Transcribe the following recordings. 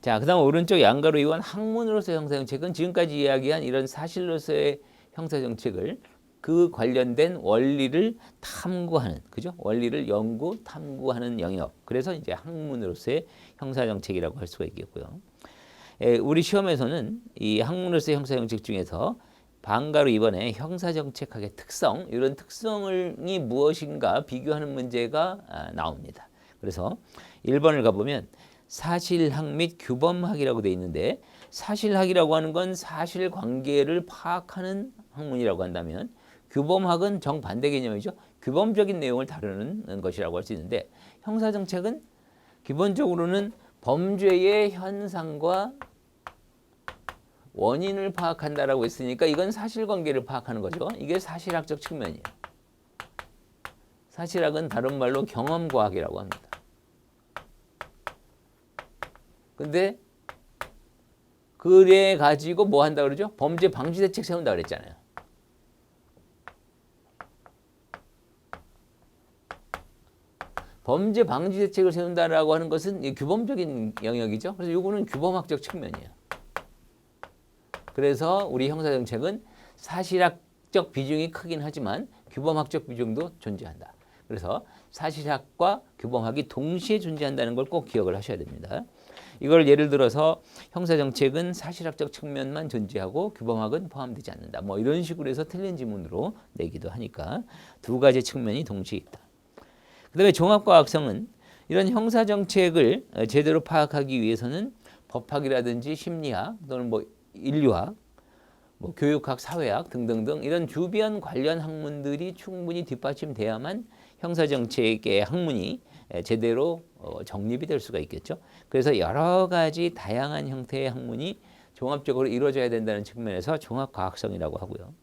자, 그다음 오른쪽 양가로 이완 학문으로서의 형사정책은 지금까지 이야기한 이런 사실로서의 형사정책을 그 관련된 원리를 탐구하는, 그죠? 원리를 연구, 탐구하는 영역. 그래서 이제 학문으로서의 형사정책이라고 할 수가 있겠고요. 우리 시험에서는 이 학문으로서의 형사정책 중에서 방가로 이번에 형사정책학의 특성, 이런 특성이 무엇인가 비교하는 문제가 나옵니다. 그래서 1번을 가보면 사실학 및 규범학이라고 되어 있는데, 사실학이라고 하는 건 사실관계를 파악하는 학문이라고 한다면, 규범학은 정반대 개념이죠. 규범적인 내용을 다루는 것이라고 할 수 있는데, 형사정책은 기본적으로는 범죄의 현상과 원인을 파악한다라고 했으니까 이건 사실관계를 파악하는 거죠. 이게 사실학적 측면이에요. 사실학은 다른 말로 경험과학이라고 합니다. 근데 그래 가지고 뭐 한다 그러죠? 범죄 방지 대책 세운다 그랬잖아요. 범죄 방지 대책을 세운다라고 하는 것은 규범적인 영역이죠. 그래서 이거는 규범학적 측면이에요. 그래서 우리 형사정책은 사실학적 비중이 크긴 하지만 규범학적 비중도 존재한다. 그래서 사실학과 규범학이 동시에 존재한다는 걸 꼭 기억을 하셔야 됩니다. 이걸 예를 들어서 형사정책은 사실학적 측면만 존재하고 규범학은 포함되지 않는다. 뭐 이런 식으로 해서 틀린 지문으로 내기도 하니까 두 가지 측면이 동시에 있다. 그 다음에 종합과학성은 이런 형사정책을 제대로 파악하기 위해서는 법학이라든지 심리학 또는 뭐 인류학, 뭐 교육학, 사회학 등등등 이런 주변 관련 학문들이 충분히 뒷받침돼야만 형사정책의 학문이 제대로 정립이 될 수가 있겠죠. 그래서 여러 가지 다양한 형태의 학문이 종합적으로 이루어져야 된다는 측면에서 종합과학성이라고 하고요.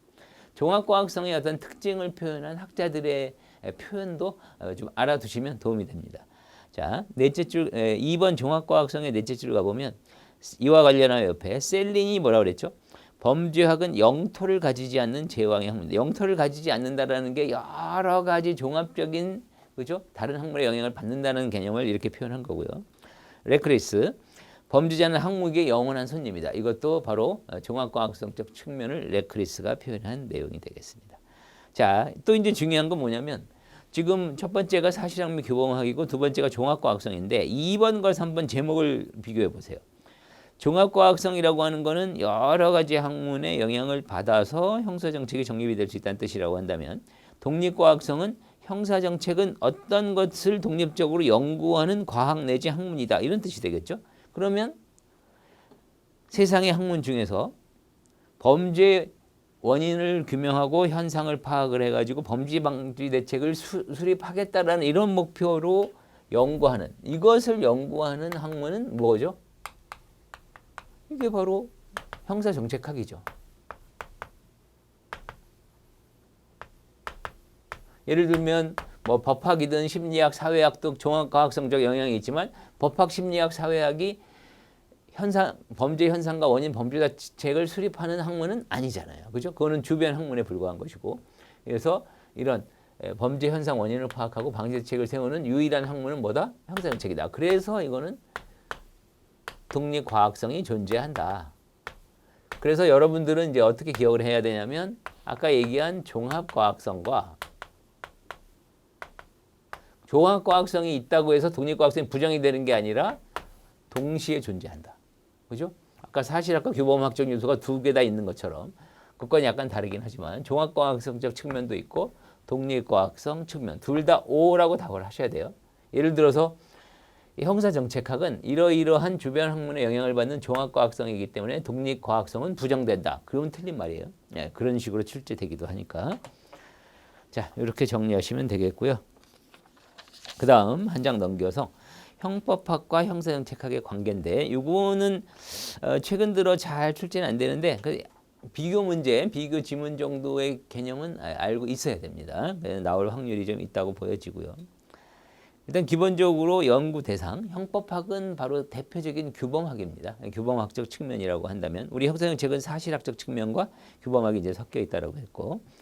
종합과학성의 어떤 특징을 표현한 학자들의 표현도 좀 알아두시면 도움이 됩니다. 자, 넷째 줄 2번 종합과학성의 넷째 줄 가보면 이와 관련하여 옆에 셀린이 뭐라고 그랬죠? 범죄학은 영토를 가지지 않는 제왕의 학문. 영토를 가지지 않는다라는 게 여러 가지 종합적인, 그죠? 다른 학문의 영향을 받는다는 개념을 이렇게 표현한 거고요. 레크리스, 범죄자는 항목의 영원한 손님이다. 이것도 바로 종합과학성적 측면을 레크리스가 표현한 내용이 되겠습니다. 자, 또 이제 중요한 건 뭐냐면 지금 첫 번째가 사실학 및 규범학이고 두 번째가 종합과학성인데 2번과 3번 제목을 비교해 보세요. 종합과학성이라고 하는 거는 여러 가지 학문의 영향을 받아서 형사정책이 정립이 될 수 있다는 뜻이라고 한다면, 독립과학성은 형사정책은 어떤 것을 독립적으로 연구하는 과학 내지 학문이다, 이런 뜻이 되겠죠. 그러면 세상의 학문 중에서 범죄 원인을 규명하고 현상을 파악을 해가지고 범죄 방지 대책을 수립하겠다라는 이런 목표로 연구하는, 이것을 연구하는 학문은 뭐죠? 이게 바로 형사정책학이죠. 예를 들면 뭐 법학이든 심리학, 사회학도 종합과학성적 영향이 있지만 법학, 심리학, 사회학이 범죄 현상과 원인 범죄 대책을 수립하는 학문은 아니잖아요. 그죠? 그거는 주변 학문에 불과한 것이고. 그래서 이런 범죄 현상 원인을 파악하고 방지 대책을 세우는 유일한 학문은 뭐다? 형사정책이다. 그래서 이거는 독립과학성이 존재한다. 그래서 여러분들은 이제 어떻게 기억을 해야 되냐면 아까 얘기한 종합과학성과 종합과학성이 있다고 해서 독립과학성이 부정이 되는 게 아니라 동시에 존재한다. 그죠? 아까 사실학과 규범학적 요소가 두 개 다 있는 것처럼 그건 약간 다르긴 하지만 종합과학성적 측면도 있고 독립과학성 측면 둘 다 O라고 답을 하셔야 돼요. 예를 들어서 형사정책학은 이러이러한 주변 학문의 영향을 받는 종합과학성이기 때문에 독립과학성은 부정된다. 그건 틀린 말이에요. 네, 그런 식으로 출제되기도 하니까. 자, 이렇게 정리하시면 되겠고요. 그 다음 한 장 넘겨서 형법학과 형사정책학의 관계인데 이거는 최근 들어 잘 출제는 안 되는데 비교 문제, 비교 지문 정도의 개념은 알고 있어야 됩니다. 나올 확률이 좀 있다고 보여지고요. 일단 기본적으로 연구 대상, 형법학은 바로 대표적인 규범학입니다. 규범학적 측면이라고 한다면 우리 형사정책은 사실학적 측면과 규범학이 이제 섞여 있다고 했고